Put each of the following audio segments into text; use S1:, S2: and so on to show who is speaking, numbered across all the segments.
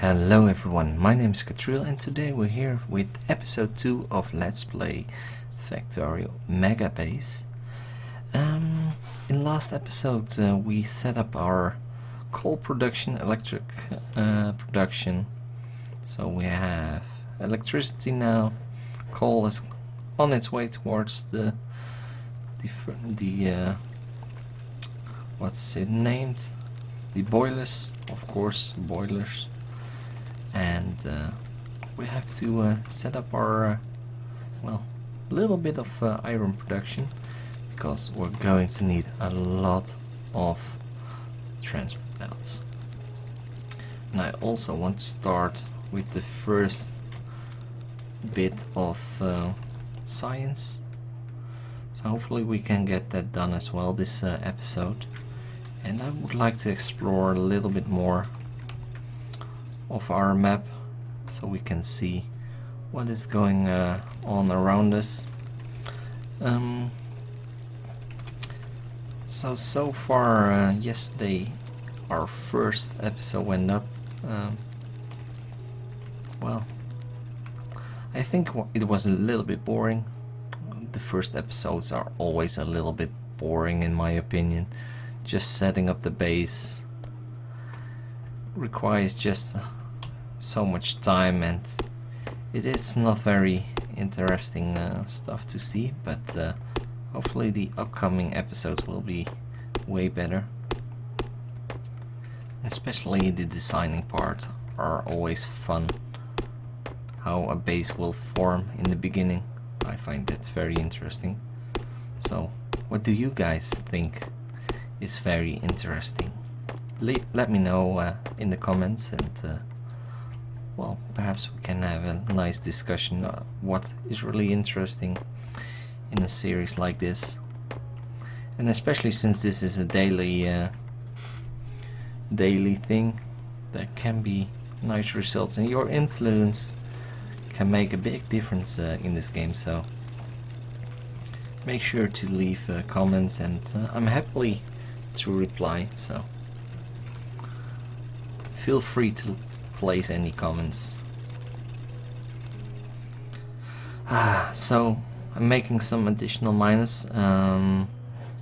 S1: Hello everyone, my name is Cathril and today we're here with episode 2 of Let's Play Factorio Megabase. In last episode we set up our coal production, electric production. So we have electricity now, coal is on its way towards the what's it named? The boilers, of course, boilers. And we have to set up our little bit of iron production, because we're going to need a lot of transport belts. And I also want to start with the first bit of science, so hopefully we can get that done as well this episode. And I would like to explore a little bit more of our map, so we can see what is going on around us. So far, yesterday our first episode went up. Well, I think it was a little bit boring. The first episodes are always a little bit boring in my opinion. Just setting up the base requires just so much time, and it is not very interesting stuff to see, but hopefully the upcoming episodes will be way better. Especially the designing part are always fun. How a base will form in the beginning, I find that very interesting. So what do you guys think is very interesting? Let me know in the comments, and well, perhaps we can have a nice discussion what is really interesting in a series like this. And especially since this is a daily thing, there can be nice results, and your influence can make a big difference in this game. So make sure to leave comments, and I'm happily to reply, so feel free to place any comments. So I'm making some additional miners. I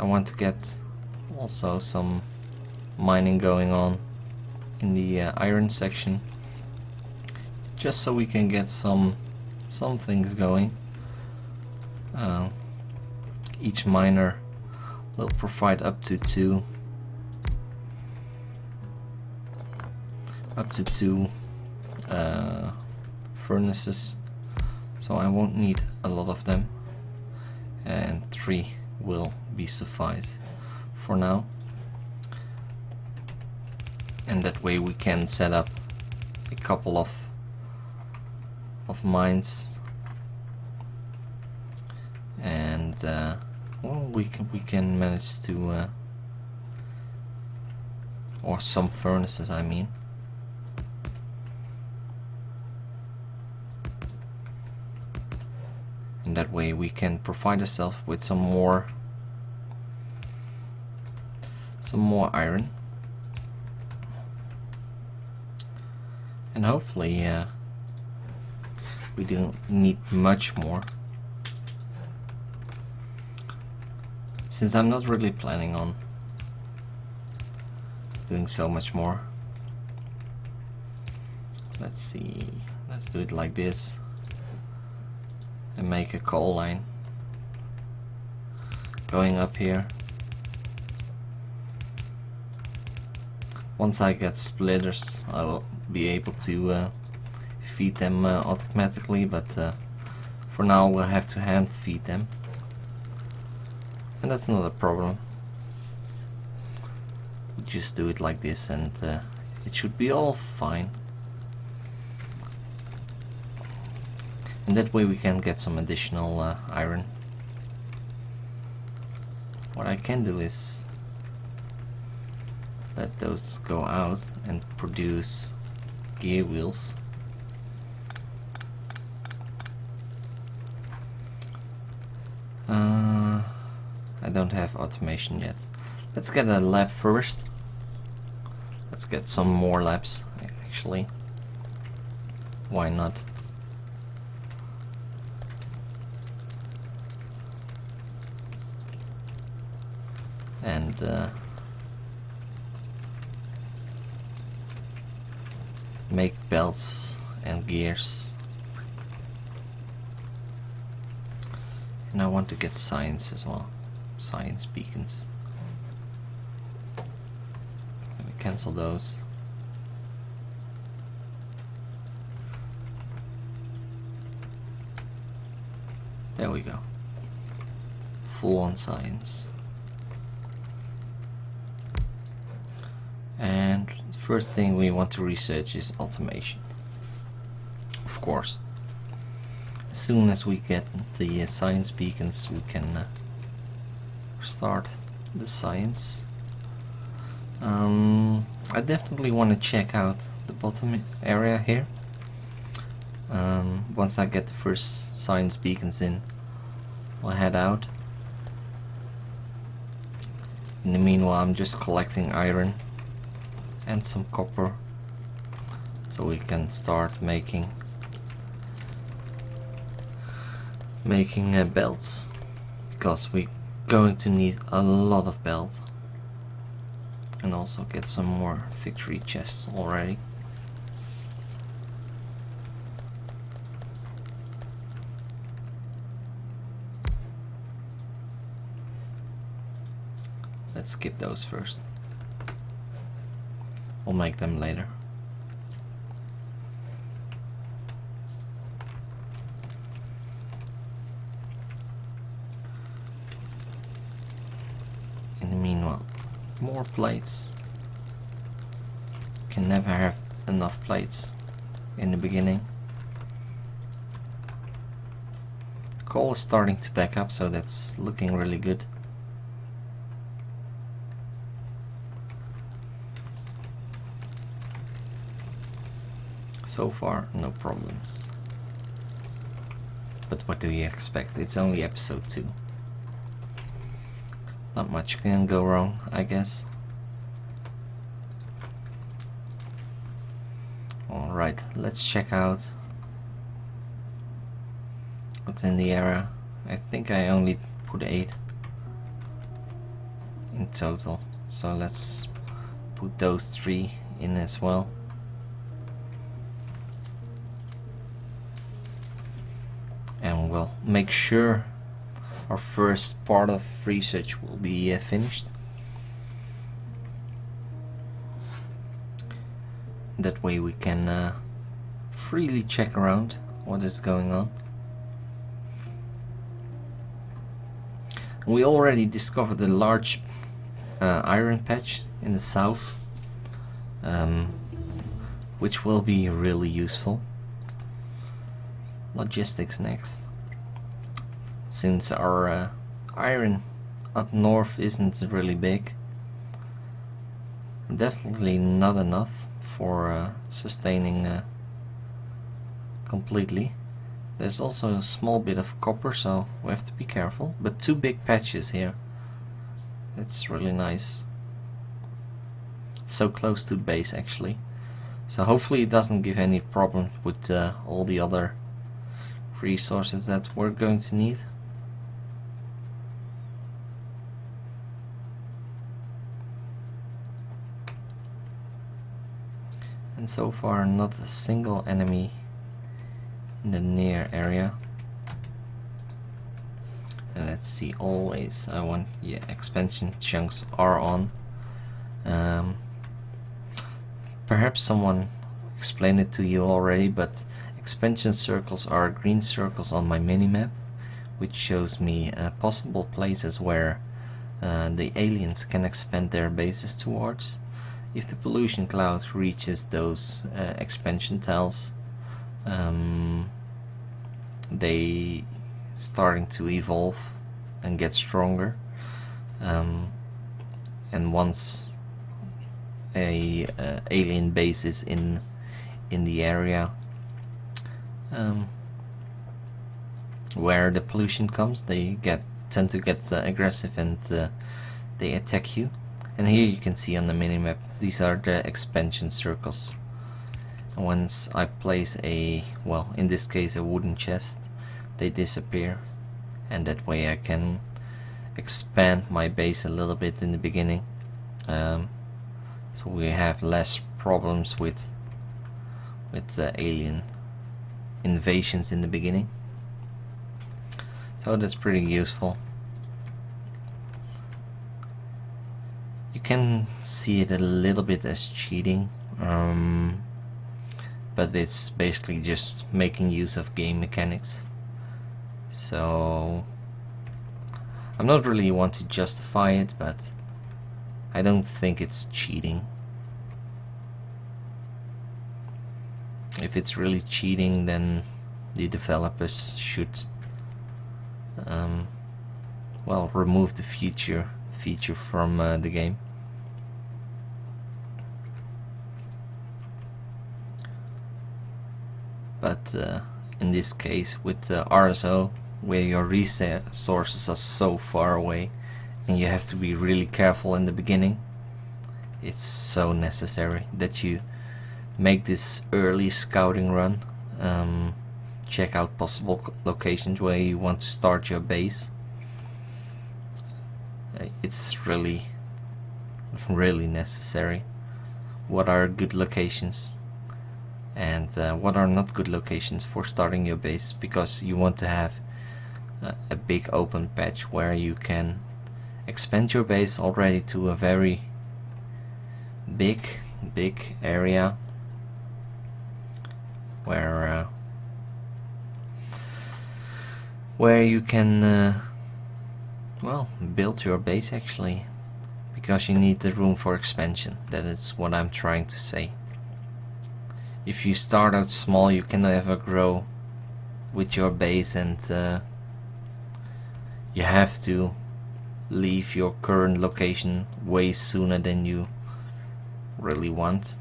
S1: want to get also some mining going on in the iron section, just so we can get some things going. Each miner will provide up to two furnaces, so I won't need a lot of them, and 3 will be suffice for now. And that way we can set up a couple of mines, and well, we can manage to or some furnaces, I mean. And that way we can provide ourselves with some more iron, and hopefully we don't need much more, since I'm not really planning on doing so much more. Let's see, let's do it like this and make a coal line going up here. Once I get splitters, I will be able to feed them automatically, but for now we'll have to hand feed them, and that's not a problem. We just do it like this, and it should be all fine. And that way we can get some additional iron. What I can do is let those go out and produce gear wheels. I don't have automation yet. Let's get a lab first. Let's get some more labs actually. Why not? And make belts and gears. And I want to get science as well. Science beacons. Let me cancel those. There we go. Full on science. And the first thing we want to research is automation. Of course. As soon as we get the science beacons, we can start the science. I definitely want to check out the bottom area here. Once I get the first science beacons in, I'll head out. In the meanwhile, I'm just collecting iron and some copper so we can start making belts, because we're going to need a lot of belt, and also get some more victory chests already. Let's skip those first. We'll make them later. In the meanwhile, more plates. Can never have enough plates in the beginning. Coal is starting to back up, so that's looking really good. So far, no problems. But what do you expect? It's only episode 2. Not much can go wrong, I guess. Alright, let's check out what's in the area. I think I only put 8 in total, so let's put those 3 in as well. And we'll make sure our first part of research will be finished. That way we can freely check around what is going on. We already discovered a large iron patch in the south, which will be really useful. Logistics next. Since our iron up north isn't really big, definitely not enough for sustaining completely. There's also a small bit of copper, so we have to be careful, but 2 big patches here. It's really nice. So close to base actually, so hopefully it doesn't give any problem with all the other resources that we're going to need. And so far not a single enemy in the near area. And let's see, always I want, yeah, expansion chunks are on. Perhaps someone explained it to you already, but expansion circles are green circles on my minimap, which shows me possible places where the aliens can expand their bases towards. If the pollution cloud reaches those expansion tiles, they starting to evolve and get stronger. And once a alien base is in the area where the pollution comes, they tend to get aggressive and they attack you. And here you can see on the minimap, these are the expansion circles. Once I place a, well, in this case a wooden chest, they disappear, and that way I can expand my base a little bit in the beginning, so we have less problems with the alien invasions in the beginning. So that's pretty useful. You can see it a little bit as cheating, but it's basically just making use of game mechanics. So I'm not really want to justify it, but I don't think it's cheating. If it's really cheating, then the developers should well, remove the feature from the game. But in this case, with the RSO, where your resources are so far away and you have to be really careful in the beginning, it's so necessary that you make this early scouting run, check out possible locations where you want to start your base. It's really necessary. What are good locations and what are not good locations for starting your base, because you want to have a big open patch where you can expand your base already to a very big area where you can well, build your base actually, because you need the room for expansion. That is what I'm trying to say. If you start out small, you can never grow with your base, and you have to leave your current location way sooner than you really want.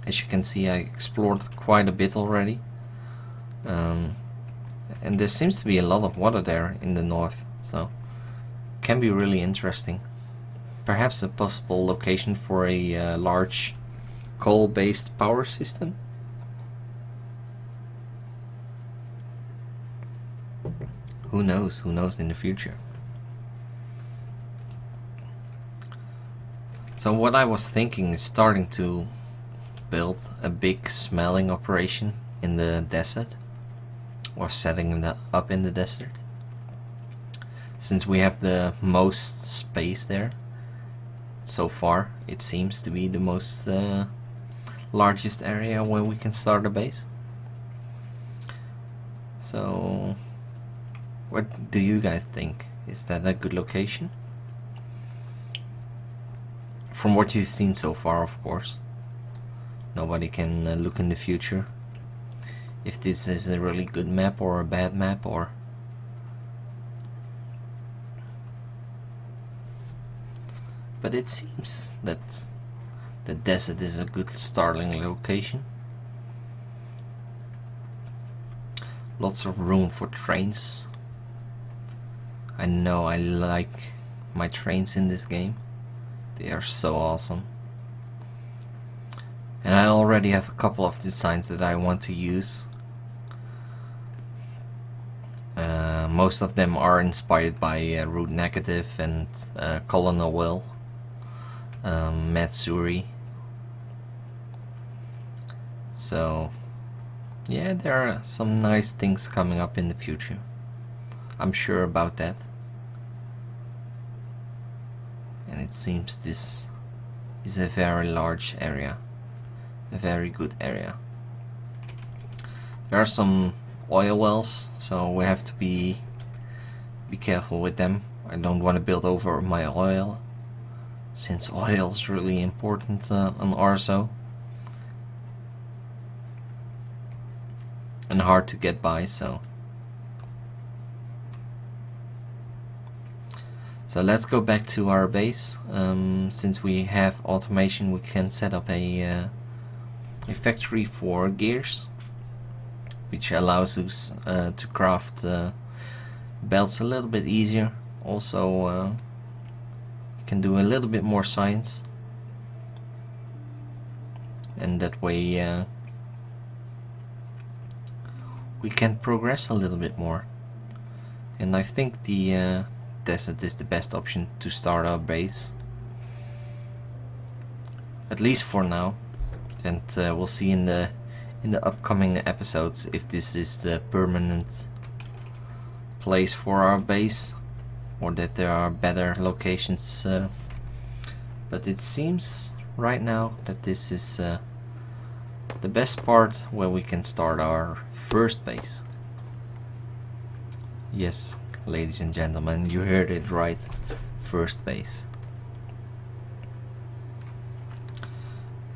S1: As you can see, I explored quite a bit already, and there seems to be a lot of water there in the north, so can be really interesting. Perhaps a possible location for a large coal-based power system. Who knows in the future. So what I was thinking is starting to build a big smelling operation in the desert, or setting it up in the desert, since we have the most space there. So far it seems to be the most largest area where we can start a base. So what do you guys think? Is that a good location? From what you've seen so far, of course. Nobody can look in the future if this is a really good map or a bad map, or but it seems that the desert is a good starting location. Lots of room for trains. I know I like my trains in this game. They are so awesome. And I already have a couple of designs that I want to use. Most of them are inspired by Root Negative and Colonel Will, Matsuri. So yeah, there are some nice things coming up in the future. I'm sure about that. And it seems this is a very large area, a very good area. There are some oil wells, so we have to be careful with them. I don't want to build over my oil, since oil is really important on Arso, and hard to get by. So let's go back to our base. Since we have automation, we can set up a factory for gears, which allows us to craft belts a little bit easier. Also, you can do a little bit more science. and that way we can progress a little bit more. And I think the desert is the best option to start our base, at least for now. And we'll see in the upcoming episodes if this is the permanent place for our base, or that there are better locations. But it seems right now that this is the best part where we can start our first base. Yes, ladies and gentlemen, you heard it right. First base.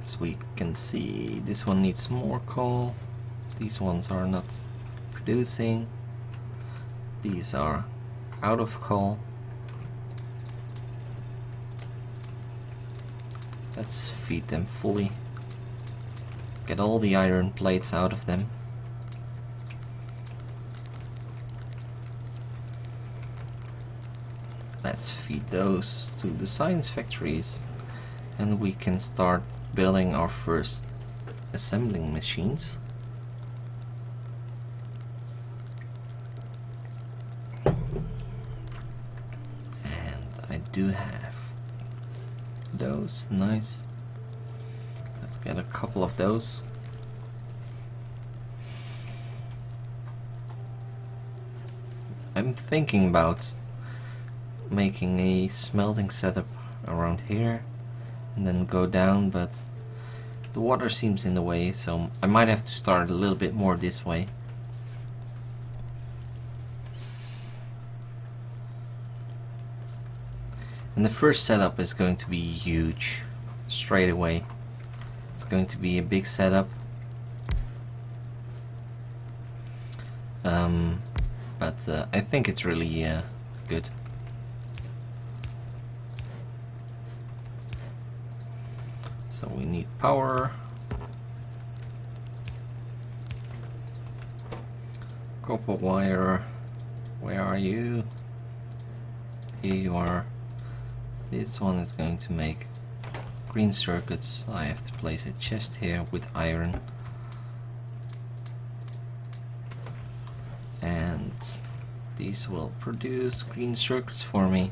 S1: As we can see, this one needs more coal. These ones are not producing. These are out of coal. Let's feed them fully. Get all the iron plates out of them. Let's feed those to the science factories, and we can start building our first assembling machines. And I do have those. Nice. Let's get a couple of those. I'm thinking about making a smelting setup around here and then go down, but the water seems in the way, so I might have to start a little bit more this way. And the first setup is going to be huge straight away. It's going to be a big setup. But I think it's really good. So we need power. Copper wire. Where are you? Here you are. This one is going to make green circuits. I have to place a chest here with iron. And these will produce green circuits for me.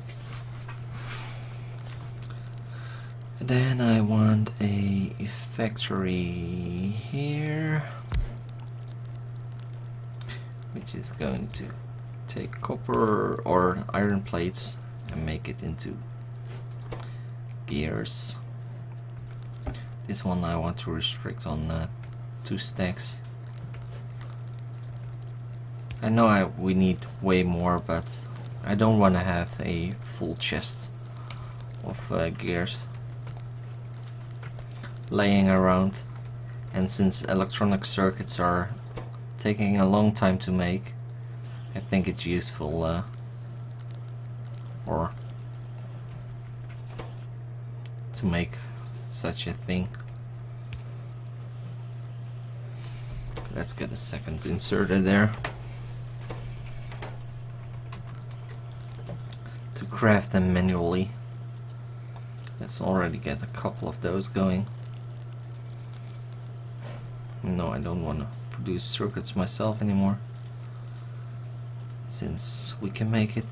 S1: And then I want a factory here, which is going to take copper or iron plates and make it into gears. This one I want to restrict on 2 stacks. I know we need way more, but I don't want to have a full chest of gears laying around, and since electronic circuits are taking a long time to make, I think it's useful or to make such a thing. Let's get a second inserted there to craft them manually. Let's already get a couple of those going. No, I don't want to produce circuits myself anymore, since we can make it.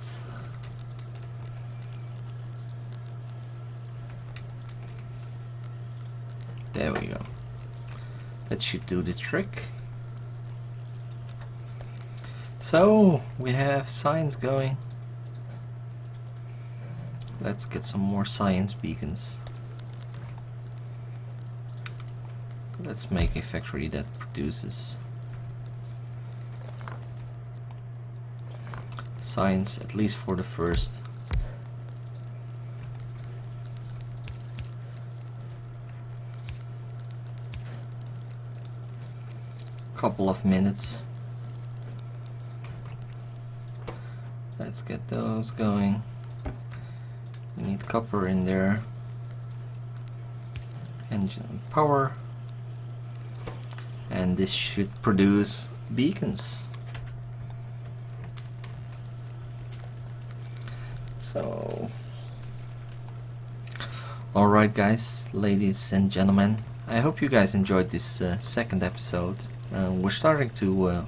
S1: There we go. That should do the trick. So we have science going. Let's get some more science beacons. Let's make a factory that produces science, at least for the first. Couple of minutes. Let's get those going. We need copper in there. Engine power. And this should produce beacons. So, alright guys, ladies and gentlemen, I hope you guys enjoyed this second episode. We're starting to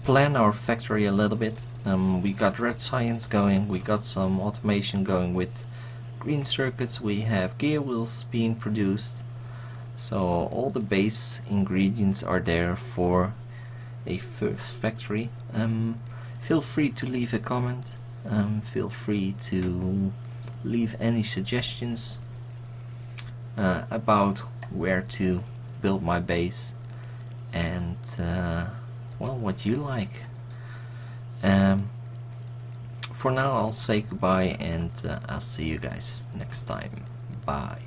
S1: plan our factory a little bit. We got red science going, we got some automation going with green circuits, we have gear wheels being produced. So all the base ingredients are there for a first factory. Feel free to leave a comment. Feel free to leave any suggestions about where to build my base and well, what you like. For now I'll say goodbye and I'll see you guys next time. Bye.